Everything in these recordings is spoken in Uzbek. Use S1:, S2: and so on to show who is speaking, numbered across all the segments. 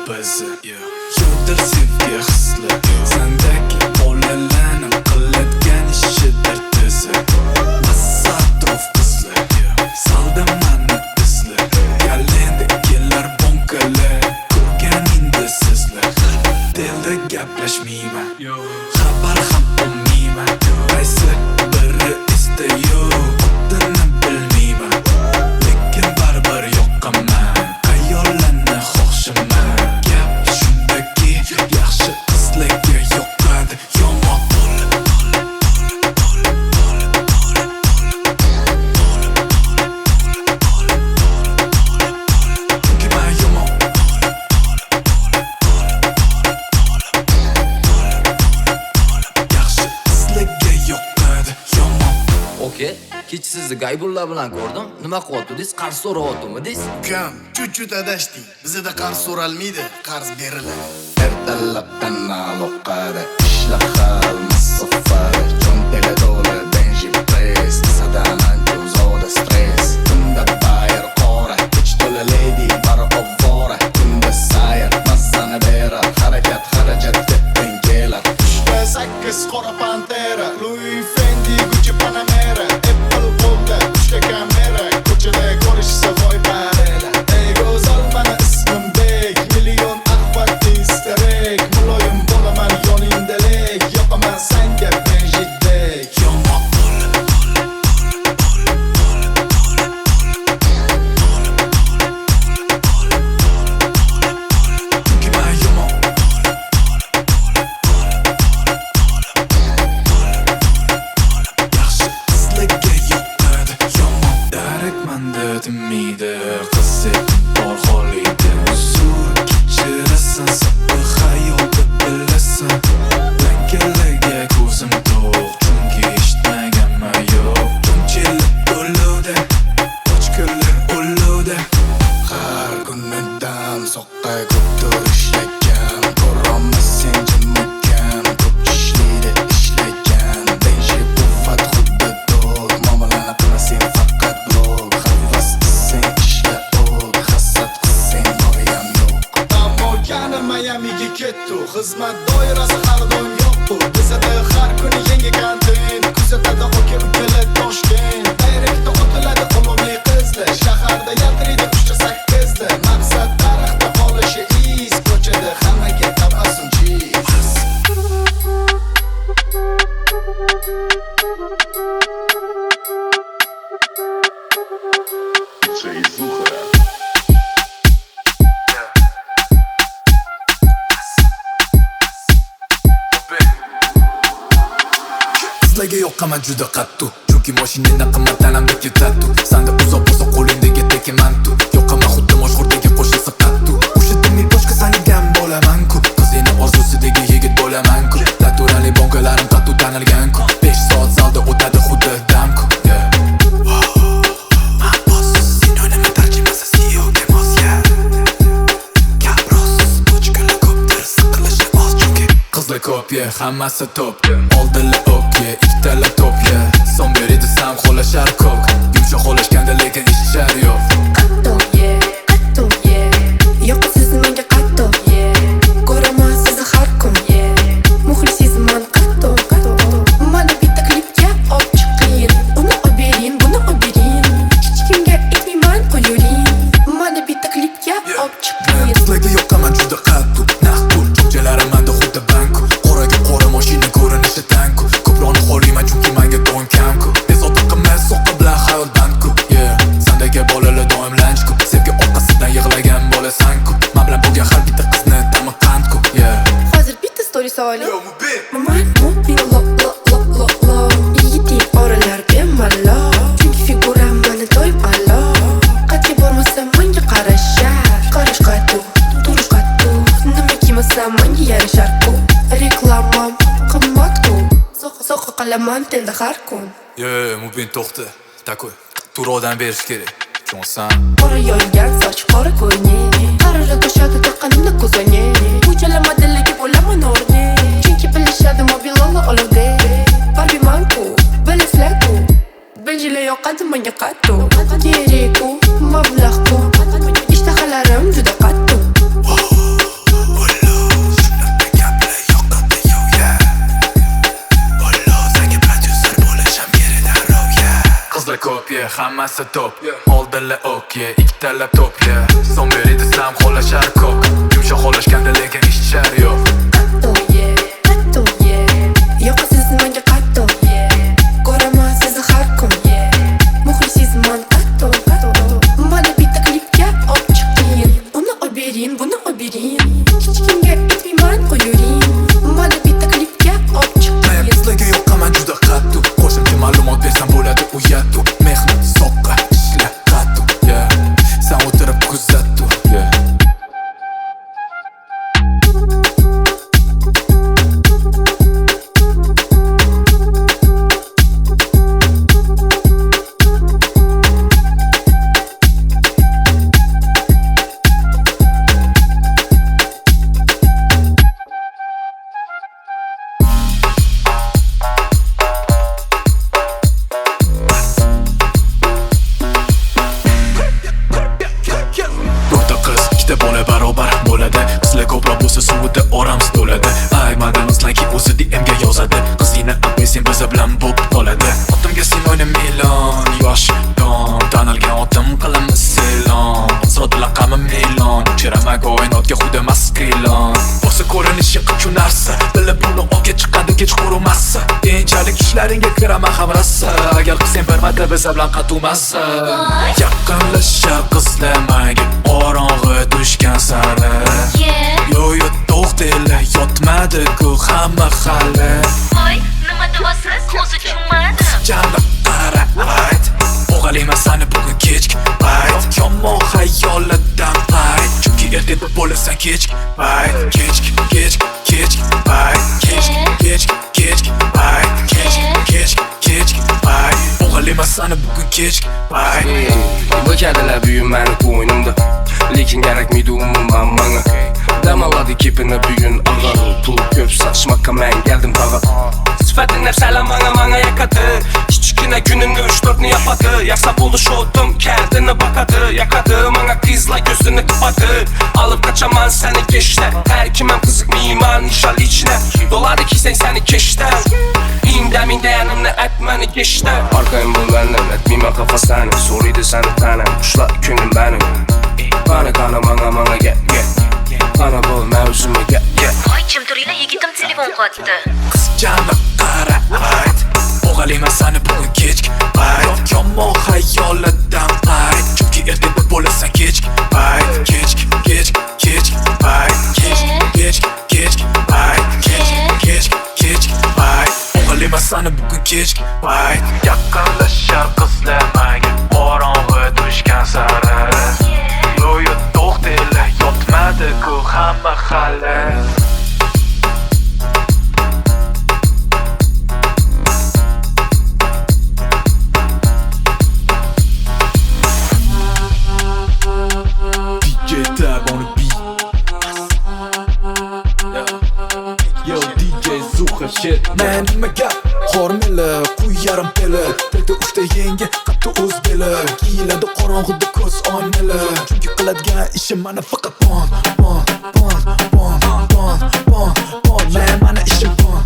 S1: bizi. Yo'dir sevgi hisli, sendagi bolalarni qiladigan ishidir tizi. Massa atrof qizli, salda mani izli. Galenda kelar bonkalar, ko'rganingda sizlar. Dilda gaplashmayman, xabar ham olmayman. Qaysi biri istayo, otini bilmayman. Lekin baribir yoqaman, ayollarni xohishaman. Gap shundaki, yaxshi qizlarga yoqadi yomon.
S2: Okey, kecha sizni Gaybullar bilan ko'rdim. Nima qilyaptidingiz? Qarz so'rayaptimi-dingiz?
S3: Ukam, chut-chut adashding. Bizda qarz so'ralmaydi, qarz beriladi.
S4: Ertalabdan aloqada ishlar xal masofada cho'ntagida to'la Benji Press sadan anjuzoda stress tunda bayir qora ich to'la lady bar ovvora tunda sayr massani berar harakat xarajatga teng kelar
S3: 8 qora pantera Louis Fendi Gucci Panamera Apple qo'lda 3 kamera ko'chada ko'rishsa voy barela ey go'zal mana ismim Bek million ahvat istarek muloyim bo'laman yoningdalik yoqaman senga Benjidek
S1: Yomon Miydi qizib bor holida Uzr kechirasan sabbi hayolda bilasan Lankalarga ko'zim to'q chunki eshitmaganman yo'q Tunchilar to'lovda ochko'lar o'lovda
S4: har kuni dam soqqa ko'pdir ishlagan ko'rolmas sen jimikkan ko'p ishlaydi ishlagan Benji quvvat xuddi do'q muomalani qilma sen faqat blog
S3: Miamiga ketdi xizmat doirasi har doim yo'q bizada har kuni yangi kontent kuzatadi aka ukalar Toshkent direktda otiladi olovli qizlar shaharda yaltiraydi 3-8 da maqsad tarixda qolishi is ko'chada hammaga tabassum cheese
S1: Qizlarga yoqaman juda qattu chunki mashinangdan qimmat tanamda ketatu sanda uzoq bo'lsa qo'lingdagi tekimantu yoqaman xuddi mashhurdagi qo'shilsa qattu o'sha dinning boshqa sanigan bo'laman-ku qizingni orzusidagi yigit bo'laman-ku naturali bonkalarim qattu tanilgan-ku 5 soat zalda o'tadi xuddi damku Qizlar ko'p hammasi top oldilar okey ikkitala top son beradi sam xo'lashar ko'k yumshoq xo'lashganda lekin ishlar yo'q
S5: qatto yoqasiz menga qatto ko'raman sizni har kun muxlisizman qatto mana bitta klipga olib chiqing uni olib bering buni olib bering hech kimga aytmayman qo'yuring mana bitta klipga olib chiqing
S1: qizlarga yoqaman juda qattu naq pul cho'qchalarim manda xuddi banku qoraga qora mashina ko'rinishi tanku ko'proqni xohlayman chunki menga doim kamku bezovta qilmay soqqa bilan hayot bandku sandagi bolalar doim lanchku sevgi orqasidan yig'lagan bo'lasanku men bilan bo'lgan har bitta qizni ta'mi qandku
S5: hozir bitta story soling yigiting oralar bemalol chunki figuram mani doim a'lo qatga bormasam menga qarashar qarash qattu turish qattu nima kiymasam menga yarashar-ku reklamam qimmat-ku so'qqa qilaman tenda har kun
S1: Mubin to'xta такой turovdan berish kerak tushunsan
S5: qora yoygan soch qora ko'ylak qarilar to'shadi taqqanimda ko'zoynak bu chala modelligi bo'laman o'rnak chunki bilishadi mobillar olovda barbiman-ku bilasizlar-ku Benjilar yoqadi menga qattu kerak-ku mablag' ku ishtahalarim juda qattu
S1: top Oldinlar okey, ikkitala top Son beri desam xohlashar ko'p Yumshoq xohlashganda lekin ishchar yo'q
S5: Qattiq yoqasiz menga qattiq ko'raman sizni har kun muxlisizman qattiq mana bitta klipga olib chiqing uni olib bering buni olib bering hech kimga aytmayman qo'yuring mana bitta klipga olib chiqing
S1: Sizlarga yoqaman juda qattiq Qo'shimcha ma'lumot bersam bo'ladi uyattu Mehnat soqqa ishla qattiq Sen o'tirib kuzattu To'rtta qiz, ikkita bola barobar bo'ladi Qizlar ko'proq bo'lsa suvida oramiz to'ladi Aymadimizlarki o'zi DMga yozadi Qizingni abay sen biza bilan bo'p qoladi Otimga sen o'yna Milon Yosh don Tanilgan otim qilamiz selon Srot laqami Milon Chirama koinotga xuddi maskilon Bo'lsa ko'rinishi qilchu narsa Bilib buni olga chiqadi kechqurun massa Keyinchalik ishlaringga kiraman ham rassa Agar qilsang bir marta biza bilan qattiq massa Yaqinlashar qizlar manga qorong'i tushgan sari Yo'yo to'xtanglar yotmadi-ku hamma hali
S6: Voy, nima deyapsiz? O'zi tushunmadi.
S1: Jana qara ayt O'g'alayman sani bugun kechki payt Yomon xayolidan qayt Chunki ertaga bo'lasan kechki payt Kechki payt Kechki payt O'g'alayman sani bugun kechki payt
S7: Bo'kadilar buyum mani qo'ynimda Lekin kerakmaydi umuman manga Damaladi kepini bugun ag'ar Pul ko'p saçmakka men geldim tag'ir Sifatin nefsala manga yakadi Kichkina kunini 3-4 yapadi Yaksa bo'lish o'tim kardini bakadi Yakadi manga qizlar ko'zini qipadi Alib qachaman seni keshda Har kimam qiziqmayman nishal ichna Doladi kiysang seni keshda Inda yanimni aytmani keshda Arkayim bo'lgandan aytmayman qafasani So'raydi seni tanam Qushlar ko'nglim benim Qani manga get Qani bo'l mavzuma get
S6: Voy, jim turinglar, yigitim telefon qotdi.
S1: Qizchani qara ayt O'g'alayman sani bugun kechki payt Yomon xayolidan qayt Chunki ertaga bo'lasan kechki payt Kechki payt O'g'alayman sani bugun kechki payt Yaqinlashar qizlar manga qorong'i tushgan sari Yo'yo to'xtanglar yotmadi-ku hamma hali DJ Tab on the beat. Yo, DJ Zuha shit. Man, nimaga hormeli, quy yarim peli. Tilda uchta yengi, qattu o'z beli. Kiyiladi qorong'ida ko'z oynali. Chunki qiladigan ishim mana faqat pon. Man, mana ishim pon.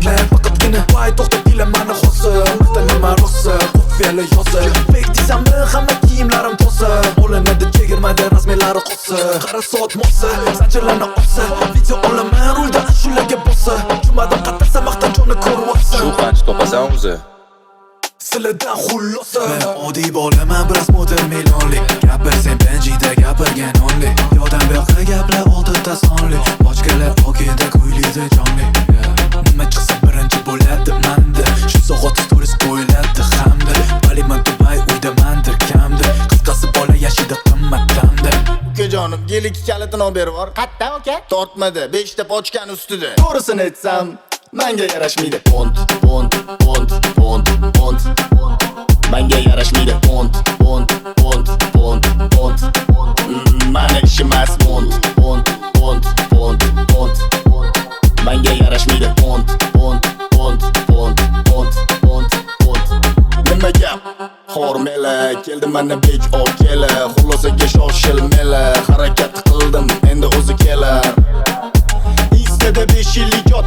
S1: Man, faqatgina voy to'xtatinglar mani xo'sa. Maqta nima rosa, qo'ffeli yoza. Fake desammi, hamma kiyimlarim to'sa. Olinadi chegirmada rasmiylari qo'sa. Qara soat mo'sa, zanjirlarni olsa. Video olaman rulda ashulaga bossa. Jumadan qatarsa maqtan jonni ko'ryapsan.
S8: Shu qancha topasan o'zi?
S1: Sizlardan xullosa. Men oddiy bolaman, biroz modern milonli. Gapirsang Benjida gapirgan onli. Yodam yo'q gaplar oldida sonli. Bochkalar okeyda kuylida jonli. Nima chiqsa birinchi bo'ladi manda. Shu soat stories qo'yiladi hamda. Baliman Dubai uydamandir kamda. Qisqasi bola yashida qimmatdanda.
S3: Ukajonim, yeliki kalitini olib berib bor. Qatta aka? Tortmadi, 5 ta pochkani ustida. To'g'risini aytsam, menga yarashmaydi. Pont. Menga yarashmaydi. Pont. Mani ishim emas pont. Menga yarashmaydi. Pont. Nima gap? Hormela keldi mana bej okela. Xulosaga shoshilmela. Harakat qildim, endi o'zi kelar. Istada 5 yil ijod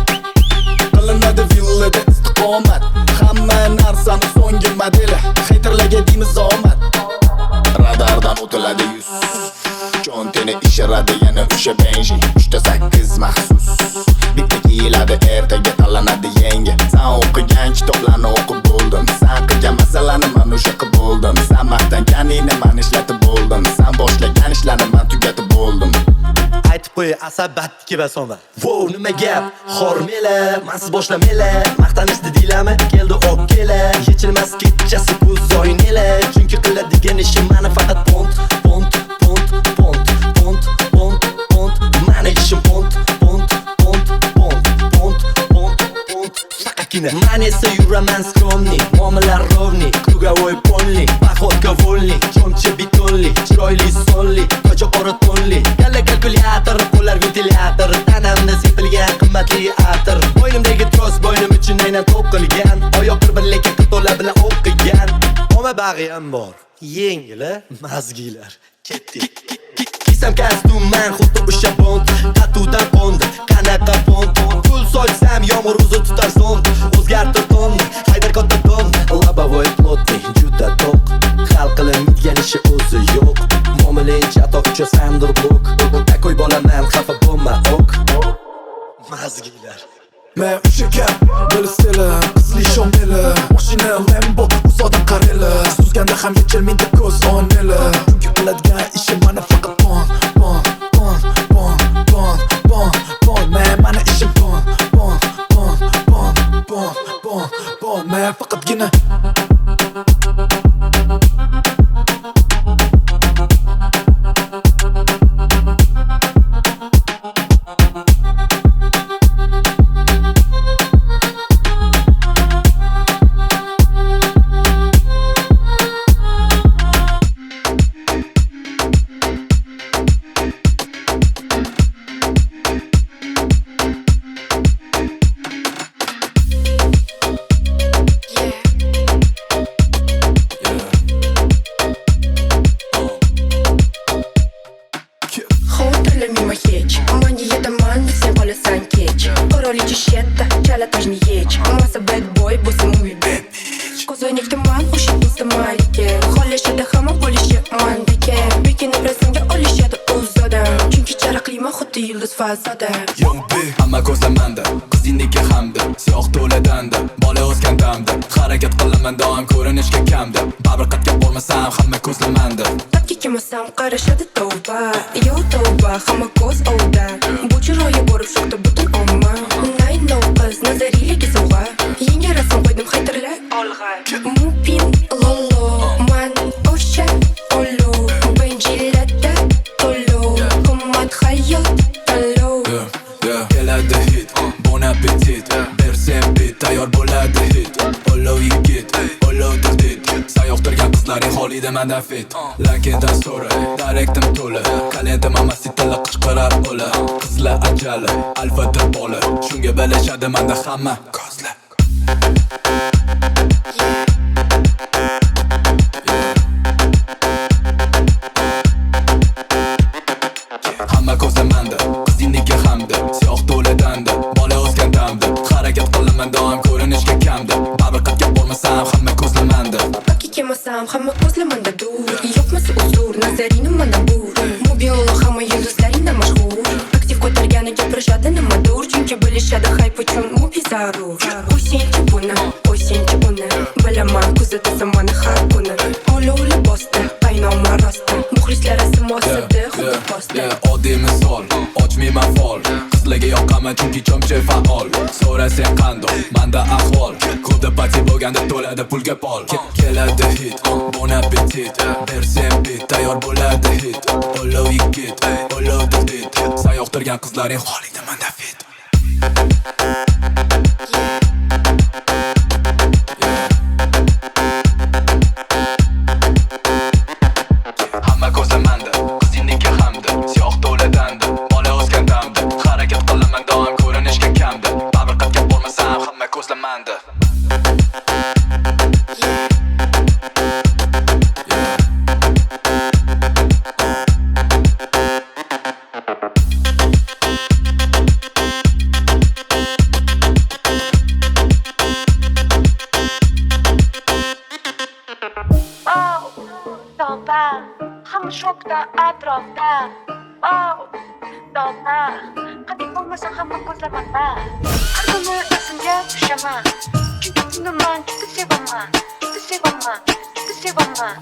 S3: qilinadi villada omad. Hamma narsani so'nggi modeli, haterlarga deymiz omad. Radardan o'tiladi 100, cho'ntini ishiradi yana o'sha Benji. 3-8 maxsus, bitta kiyiladi, ertaga tanlanadi yangi. Sen o'qigan kitoblarni o'qib bo'ldim, sen qilgan masalani men o'sha qilib bo'ldim. Sen maqtanganingni men ishlatib bo'ldim, sen boshlagan ishlarni men tugatib bo'ldim.
S8: Aytib qo'y asabatga basoma. Wow, nima gap? Xormela, mensiz boshlamela. Maqtanishdi deylami? Keldi o'kkela. Yechilmas kechasi ko'z o'ynela. Chunki qiladigan ishim meni faqat pont. Meni ishim pont. Man esa yuraman skromniy, muomala rovniy, krugovoy polniy, походка вольный, chonchi betonli, chiroyli sonli, ko'cha qora tonli, kalla kalkulyator, qo'llar ventilyator, tanamda sepilgan qimmatli atir, bo'ynimdagi tros bo'ynim uchun aynan to'qilgan, oyoqlar birlikka qitolar bilan o'qigan, oma bag'iyam bor, yengili mazgilar, ketdik. Kiysam kostyum man xuddi o'sha bond, tatudan qo'ndi, qanaqa bond, pul sochsam yomg'ir o'zi tutar zond, o'zgartir tonni, haydar katta don, lobavoy plotniy, juda to'q, hal qilinmaydigan ishi o'zi yo'q, mo'milincha ato uchun sandir blok, takoy bolaman, xafa bo'lma ok, mazgilar.
S1: Men o'sha gap, dili stili, qizli shomeli, mashina Lambo, uzoqdan qareli, suzganda ham yechilmaydi ko'z o'ngili. Chunki qiladigan ishim mana faqat bon. Mana ishim bon. Men faqatgina Young B, hamma ko'zlamanda, qizingniki hamda, siyoh to'ladanda, bola o'sgan damda, harakat qilaman doim ko'rinishga kamda, baribir qatga bo'lmasam hamma ko'zlamanda.
S5: Tapga kelmasam qarashadi tavba, yo tavba, hamma ko'z ovda. Bu chiroyi borib sho'xda butun omma. Nay qiz nazariyga sovg'a, yangi rasm qo'ydim haterlar olg'a. Mupin lolo, man o'sha olo, benjilada tolo, qimmat hayot.
S1: Keladi hit, bon appetit, bersem bit, tayyor bo'ladi hit. Olov yigit, olov dirdit, sayoqtirgan qizlaring holida menda fit. Lakindan so'ra, direktim to'la, kalenti mamasitala qichqirar ola. Qizlar ajali, alfadir bola, shunga bilishadi menda hamma kozlar. Hamma ko'zlamanda, qizingniki hamda, siyoh to'ladanda, bola o'sgan damda, harakat qilaman doim ko'rinishga kamda, baribir qatga bo'lmasam hamma ko'zlamanda.
S5: Tapga kelmasam hamma ko'zlamanda dur, yo'qmasa uzr, nazaringni mana bu. Mobil hamma yulduzlaringdan mashhur, aktiv ko'targani gapirishadi nimadur, chunki bilishadi hype uchun mubi zarur. O'ysenchi buni, o'ysenchi uni, bilaman kuzatib zamoni har kuni. Olovli bosdi, qaynoma rosti, muxlislar asmosida xuddi posta.
S1: Oddiy misol, ochmayman fol, qizlarga yoqaman chunki chomchi faol. So'rasang qandoq, menda ahvol, ko'da pati bo'lganda to'ladi pulga pol. Keladi hit, bon appetit, bersem bit, tayyor bo'ladi hit. Olov yigit, olov dirdit, sayoqtirgan qizlaring holida menda fit. Hamma ko'zlamanda, qizingniki hamda, siyoh to'ladanda, bola o'sgan damda, harakat qilaman doim ko'rinishga kamda, baribir qatga bo'lmasam hamma ko'zlamanda.
S5: Bor shokda atrofda dog'na Qadik bo'lmasa hamma ko'zlamada Har kuni esimga tushaman Chunki tunaman, juda sevaman Juda sevaman, juda sevaman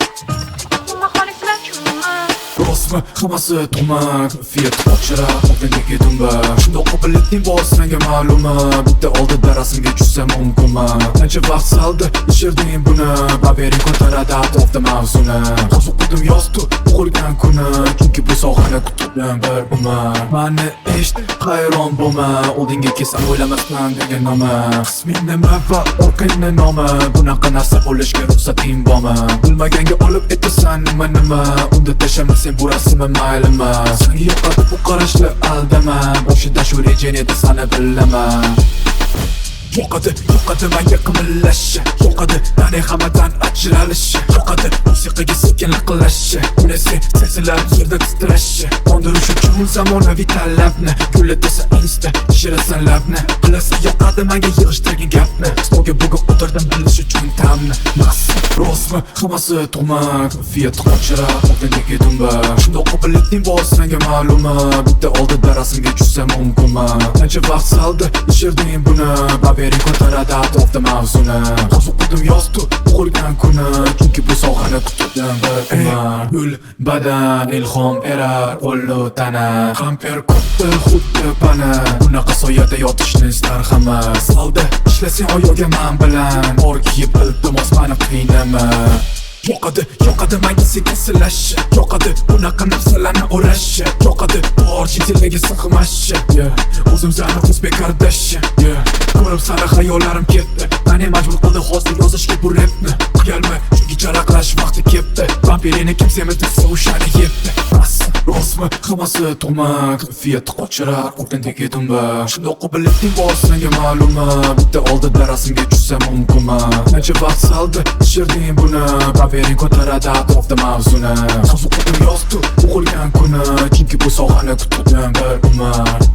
S5: Nima xolislar chunaman
S1: Rostmi hammasi tuhmat Fiyat ochirar o'rtandagi dumba Shundoq qobiliyatning bor senga ma'luma Bitta oldida rasmga tushsam mumkinmi Qancha vaqt saldi ishirdim buni Babering ko'taradi atrofda mavzuni Hozir qudim yozdi tug'ilgan kuni Chunki bu sohani kutdim bir umr Mani eshit hayron bo'lma Oldinga kelsam o'ylamasdan degan nomi Qisming nima va orqangni nomi Bunaqa narsa bo'lishga ruxsating bormi Bilmaganga olib aytasan nima Unda tashlama sen bu rasmni maylimi Senga yoqadi bu qarashli aldama Boshida shu rejang edi sani bilaman Yoqadi menga qimillashi Yoqadi tani hammadan ajralishi Yoqadi musiqaga sekin liqillashi Uni sen sezilar yerda titrashi Qondirish uchun zamonaviy talabni Gullatasan insta, shirasan labni Qilasan yoqadi menga yig'ishtirgan gapni Stolga bugun o'tirdim bilish uchun ta'mni Rostmi hammasi tuhmat Fiyat ochirar o'rtandagi dumba Shundoq qobiliyatning bor senga ma'luma Bitta oldida rasmga tushsam mumkinmi Qancha vaqt saldi ishirdim buni Babering ko'taradi atrofda mavzuni Hozir qudim yozdi tug'ilgan kuni Chunki bu sohani kutdim bir umr Gul badan ilhom erar qo'llu tana Hamper kutdi xuddi pana Bunaqa soyada yotishni istar hamma Salda ishlasang oyog'a men bilan Or kiyib iltimos mani qiynama Yoqadi menga sekin silashi Yoqadi bunaqa narsalarni o'rashi Yoqadi bor chetelaga sig'mashi O'zim zani o'zbek kardashi Ko'rib sani xayollarim ketdi Mani majbur qildi hozir yozishga bu rapni Qiyalma chunki charaqlash vaqti ketdi Vampirini kim semizdi sovushani yetdi Rostmi hammasi tuhmat Fiyat ochirar o'rtandagi dumba Shundoq qobiliyatning bor senga ma'luma Bitta oldida rasmga tushsam mumkinmi Qancha vaqt saldi ishirdim buni Babering ko'taradi atrofda mavzuni Hozir qudim yozdi tug'ilgan kuni Chunki bu sohani kutdim bir umr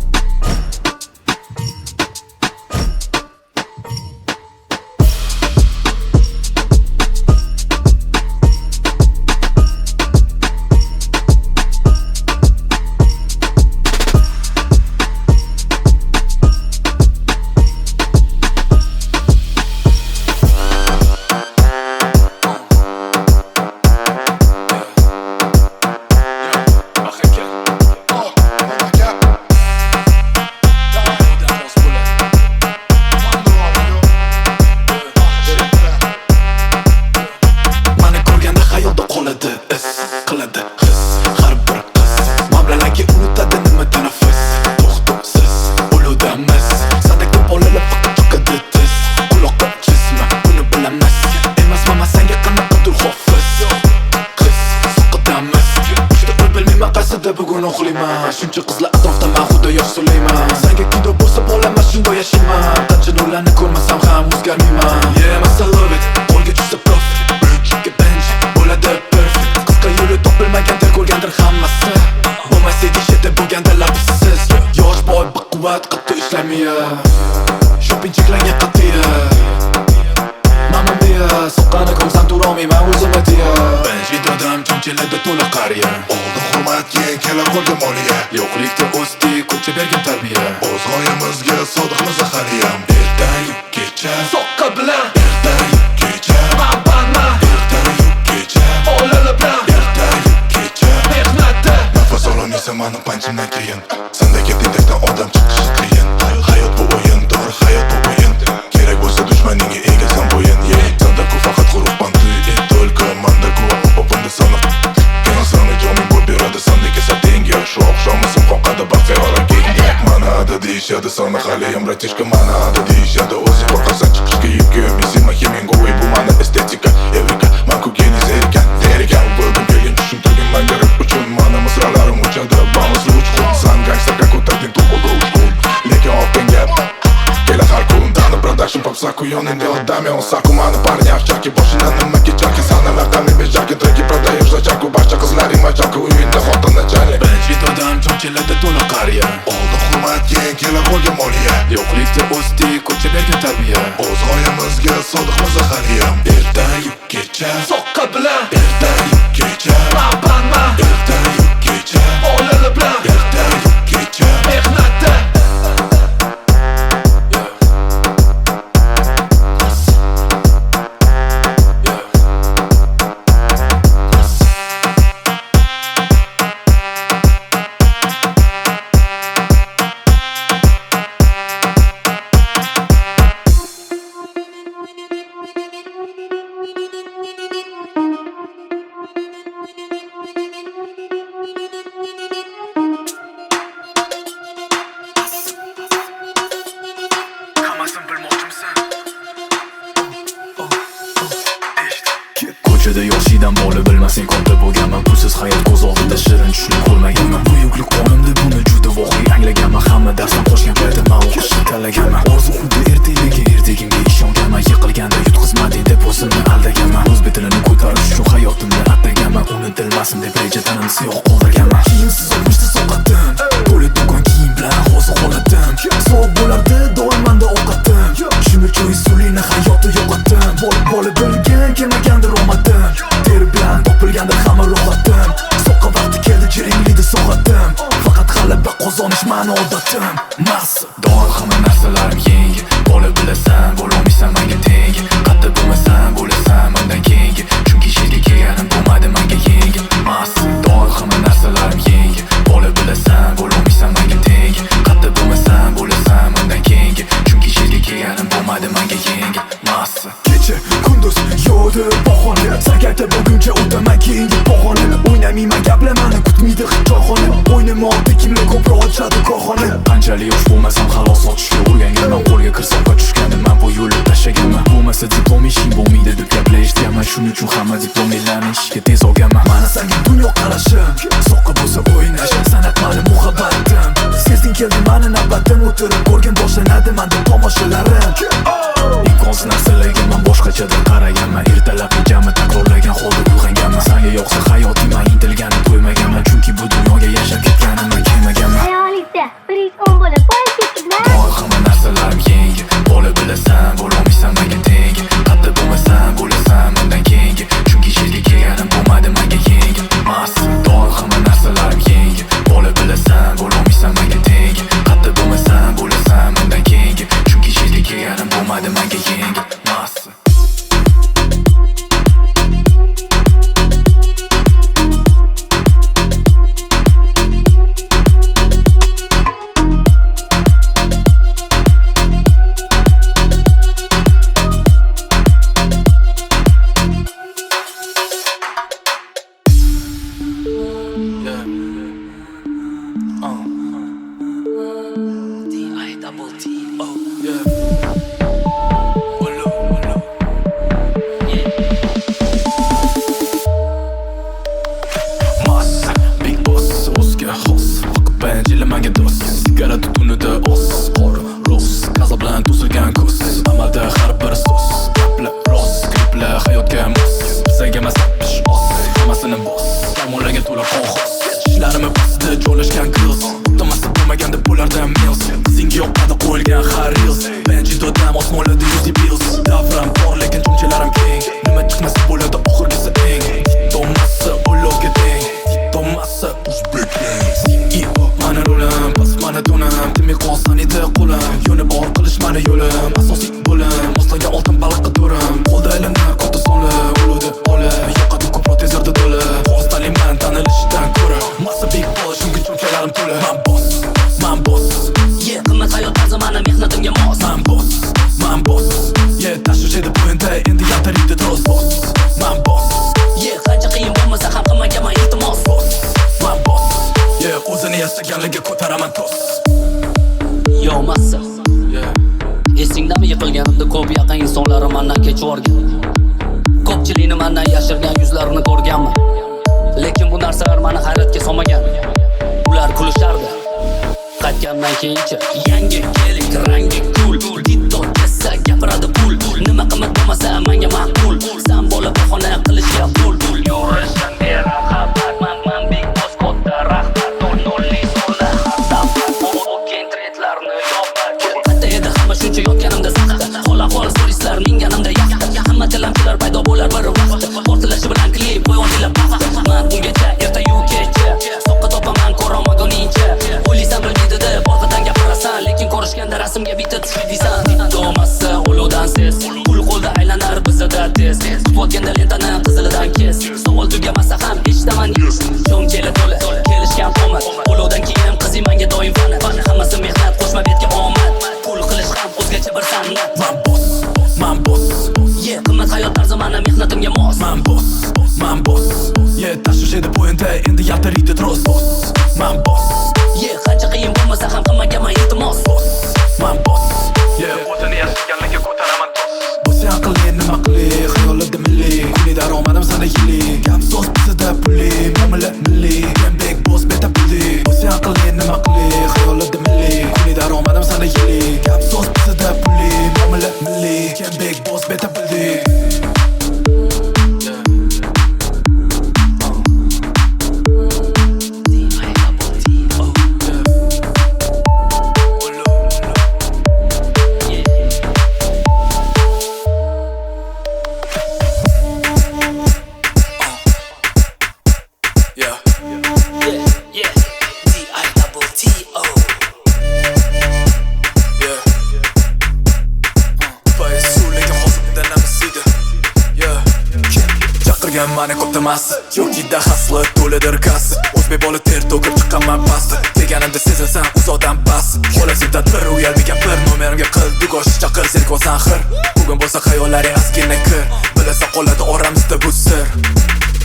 S1: Qiladi his har bir qiz Mablalarga unutadi nima tanaffus To'xtovsiz uludamiz Sandek deb olinib faqat chiqadi tiz Quloqqa jismi buni bilamas Emas mama senga qanaqadir hofiz Qiz soqidamiz Juda ko'p bilmayman qaysida bugun uxlayman Shuncha qizlar atrofda men xudo yosh so'layman Senga kido bo'lsa bo'laman shunday yashayman Qancha nurlarni ko'rmasam ham o'zgarmayman Masa love it qo'lga tushsa profit Bitchga bench bo'ladi Topilmaganda ko'rgandir hammasi Bo'lmasa deyishadi bo'lganda labsiz Yosh boy baquvvat qattiq ishlamaya Shopping cheklangan qat'iya Mamma mia soqqani ko'rsam turolmayman o'zimni tiya Bench videodam chonchilarda to'la qariya
S3: Oldin hurmat keyin kelar qo'lga moliya
S1: Yo'qlikda o'sdik ko'cha bergan tarbiya
S3: O'z g'oyamizga sodiqmiz ahaliyam Ertayu kecha
S1: Soqqa bilan
S3: Ertayu kecha
S1: Mambanma
S3: Ertayu kecha
S1: Olala bilan
S3: Mani panchimdan keyin Sendagi tentakdan odam chiqishi qiyin Hayot bu o'yin, to'g'ri hayot bu o'yin Kerak bo'lsa dushmaningga egilsan bo'yin Senda ku faqat xuruqban tuy Только manda ku opapunda saniq Keyin sani joning bo'l beradi sendek esa tenga Shu oqshomizim qoqadi baxtiyolar keyinga Mana ada deyishadi sani haliyam bratishka Mana ada deyishadi o'zi qo'rqasan chiqishga yukkim Misima Hemingway bu mani estetika Evrika, man ku genius erkan Terikan bo'ldim kelin tushuntirgin manga rap uchun Mana misralarim uchadi San gangsterga ko'tarding to'g'ri uchun Lekin ortdan gap Kelar har kun Dani продажим попсаку Yoningda odam yo'qsaku Mani parnya avchaki Boshidan nima kechaki Sana laqamli bejaki Treki продаешь зачаку Barcha qizlaring machaki Uyingda xotin nachalik Bench videodam chonchilarda to'la qariya Oldin hurmat keyin kelar qo'lga moliya Yo'qlikda o'sdik ko'cha bergan tarbiya O'z g'oyamizga sodiqmiz ahaliyam Ertayu kecha Soqqa
S7: boshqa bilan
S1: Erta yo'q kecha
S7: Mabama
S1: Erta yo'q kecha
S7: Olili bilan
S1: Erta yo'q kecha
S7: Mehnatda
S1: Ko'chada yoshidan boli bilmasang katta bo'lganman Busiz hayot ko'z oldida shirin tushunib ko'rmaganman Buyuklik qonimda buni juda voqea anglaganman Hamma darsdan qo'shgan payda man o'qishni tanlaganman Orzu xuddi ertakligi ertagimga ishonganman Yiqilganda yutqizmading deb o'zimni aldaganman O'zbek tilini ko'tarish uchun hayotimni ataganman Unutilmasin deb reja tanamni siyoh qoldirganman Kiyimsiz olmishda soqatim To'la do'kon kiyim bilan hozir holatim Sovuq bo'lardi doim manda ovqatim Shuning uchun insulini hayotda yo'qotdim Bola bilgan kelmagandir omadim Teri bilan topilgandir hamma ro'xatim Soqqa vaqti keldi jiringliydi so'g'atim Faqat g'alaba qozonish mani odatim Massa doim hamma narsalarim yangi Bola bilasan bo'lolmaysan menga teng Qatta bo'lmasan bo'lasan mendan keyingi Chunki sherga kelganim bo'lmadi menga yengil Massa doim hamma narsalarim yangi Bola bilasan bo'lolmaysan menga teng Qatta bo'lmasan bo'lasan mendan keyingi Chunki sherga kelganim bo'lmadi menga yengil Massa kecha kunduz yo'di bahona Sagarda buguncha o'taman keyingi bahona O'ynamayman gaplamani kutmaydi hech joyxona O'ynama oldi kimlar ko'proq ochadi korxona Qanchalik yosh bo'lmasam halol sotishga o'rganganman Qo'lga kirsam va tushganimman bu yo'lni tashlaganman Bo'lmasa diplom ishing bo'lmaydi deb gaplar eshitganman Shuning uchun hamma diplomlarni ishga tez olganman Mana senga dunyo qarashim Soqqa bo'lsa o'ynash san'at mani muhabbatim Sezding keldi mani navbatim O'tirib ko'rgin boshlanadi manda tomoshalarim Imkonsiz narsalarga man boshqachadan qaraganman Ertalab kechami takrorlagan holda uyg'onganman Senga yoqsa hayoting man intilganib to'ymaganman Chunki bu dunyoga yashab ketganimdan kelmaganman
S6: Hayolingizda 1-10 bo'lib foiz ketdingizmi?
S1: Doim hamma narsalarim yangi Bola bilasan bo'lolmaysan menga teng Qatta bo'lmasan bo'lasan mendan keyingi Chunki sherga kelganim bo'lmadi menga yengil Massa doim hamma narsalarim yangi Bola bilasan bo'lolmaysan menga teng Qatta bo'lmasan bo'lasan mendan keyingi Chunki sherga kelganim bo'lmadi menga yengil Massa
S9: Esingdami yiqilganimda ko'p yaqin insonlar mendan kechib o'rgan Ko'pchilikni mendan yashirgan yuzlarini ko'rganman Lekin bu narsalar meni hayratga solmagan Ular kulishardi Qaytgandan keyincha yangi kelik rangi cool Ditto kessa gapiradi pul Nima qimmat bo'lmasa menga ma'qul Sen bola bahona qilishga pul Yurishdan berar xabar Man big boss katta rahbar 00 so'lar O'tgan tretlarni yo'qlar Qatta edi hamma shuncha yotganimda saxta Xola xola solistlar minganimda yaxta Hamma tilamchilar paydo bo'lar bir vaqt Portlashi
S1: Ko'zlarida yaltiraydi tros. Boss, man boss.
S9: Yeah, qancha qiyin bo'lmasa ham qilmaganman iltimos.
S1: Boss, man boss. Yeah, o'tini yashiganlarga ko'taraman tos. Bu sen qilgan nima qilay? Xayolida milliy, kunli daromadim sana yillik. Gap so'z bizda pulli, muomala milliy. Men big boss beta pulli. Bu sen qilgan nima qilay? Xayolida milliy, kunli daromadim sana yillik. Gap so'z bizda pulli, muomala milliy. Men big boss beta pulli. Mani ko'ptamas Yo'kida hasli to'lidir kasi O'zbek bola ter to'kib chiqqanman pasti Deganimda sezilsan uzoqdan bas Xolasi tadbir uyalmagan bir nomerimga qil Dugosh chaqir zerikosan xir Bugun bo'lsa xayollaring askina kir Bilasa qoladi oramizda bu sir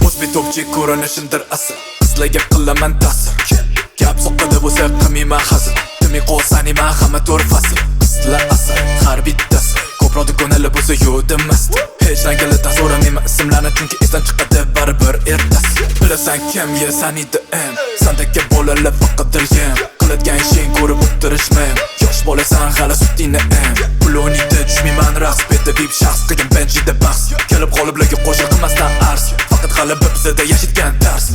S1: O'zbek topchik ko'rinishindir asl Qizlarga qilaman ta'sir Gap soqqada bo'lsa qilmayman hazil Dimi qo'saniman hamma to'rt fasl Qizlar asl har bittasi Ko'proq ko'ngli bo'lsa yo'dimmasdi Hech rangidan so'ramayman ismlarni chunki esdan chiqadi baribir ertasi Bilasan kim ye sanida em Sandagi bolalar faqatdir yem Qiladigan ishing ko'rib o'tirishmay Yosh bolasan hali sutingni em Pulonida tushmayman raqs Beta vip shaxs qilgan benjida bahs Kelib qoliblarga qo'shiq qilmasdan ars Faqat g'alaba bizada yashitgan tars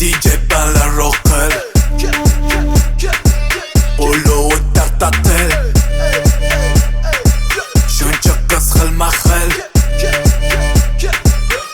S1: DJ banlar rock qil Olovi tartatil Shuncha qiz xilma-xil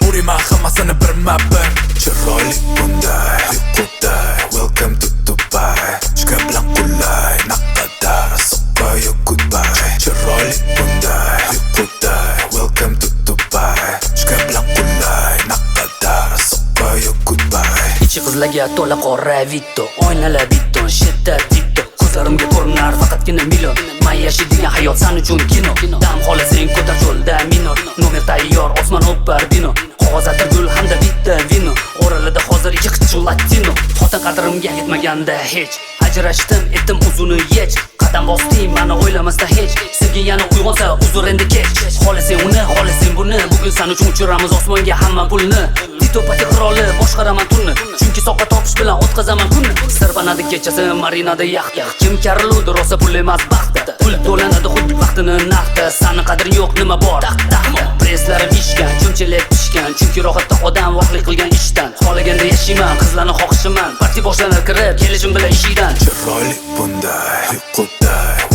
S1: Uriman hammasini birma-bir Chiroyli bunday, uyquday Welcome to Dubai Chika bilan qulay Naqadar so'qayu goodbye Chiroyli bunday, uyquday Welcome to Dubai Chika bilan qulay Naqadar so'qayu goodbye
S9: Ichi qizlarga to'la qora vitto Oynalar bitton, shiddat dikto Ko'zlarimga ko'rinar faqatgina million Man yashaydigan hayot san uchun kino Dam xolasang ko'tar cho'lda minor Nomer tayyor, osmon o'par bino Qog'oz atirgul hamda bitta vino Oralida hozir ikki qichqu latino Xotin qadrimga yetmaganda hech Ajrashdim, etdim uzuni yech Qadam bosdim, mani o'ylamasdan hech Sevgin yana uyg'onsa, uzr endi kech Xolasang uni, xolasang buni Bugun san uchun uchiramiz osmonga hamma pulni Tito pati qiroli, boshqaraman turni Chunki soqqa topish bilan o'tqazaman kunni Sirpanadi kechasi, marinada yaxta Kim kariluvdi, rosa pul emas baxtda Pul to'lanadi xuddi vaqtini naqda Sani qadring yo'q, nima bor? Preslarim ishgan, cho'mchalab pishgan Chunki rohatda odam voqlik qilgan ishdan Xohlaganda yashayman, qizlarni xohishiman Parti boshlanar kirib, kelishim bilan ishingdan
S1: Chiroyli bunday, uyquday